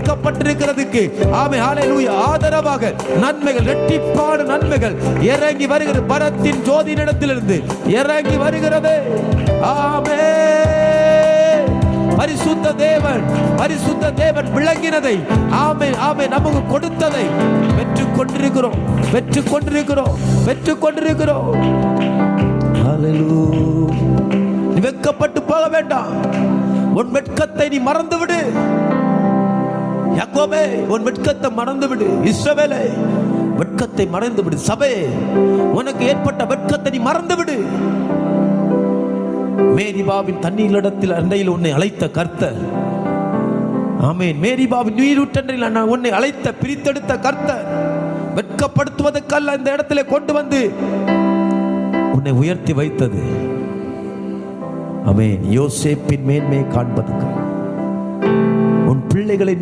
வைக்கப்பட்டிருக்கிறதுக்கு ஆமென் ஹல்லேலூயா ஆதரவாக நன்மைகள், இரட்டிப்பான நன்மைகள் இறங்கி வருகிறது. பரத்தின் ஜோதியினிடத்திலிருந்து இறங்கி வருகிறது. ஆமென். பரிசுத்த தேவன் விளங்கினதை ஆமென் ஆமென் நமக்கு கொடுத்ததை பெற்றுக் கொண்டிருக்கிறோம். ஹல்லேலூயா. நீ வெட்கப்பட்டு போக வேண்டாம். உன் வெட்கத்தை நீ மறந்துவிடு. யாக்கோபே, உன் வெட்கத்தை மறந்துவிடு. இஸ்ரவேலே, வெட்கத்தை மறந்துவிடு. சபையே, உனக்கு ஏற்பட்ட வெட்கத்தை நீ மறந்துவிடு. மேரிபாவின் தண்ணீரிடத்தில் அண்டையில் உன்னை அழைத்த கர்த்தர், ஆமென், மேரிபாவின் நீரூற்றண்டையில் உன்னை அழைத்த பிரித்தெடுத்த கர்த்தர் வெட்கப்படுத்துவதற்கல்ல இந்த இடத்துல கொண்டு வந்து உன்னை உயர்த்தி வைத்தது. ஆமென். யோசேப்பின் மேன்மையை காண்பதற்கு உன் பிள்ளைகளின்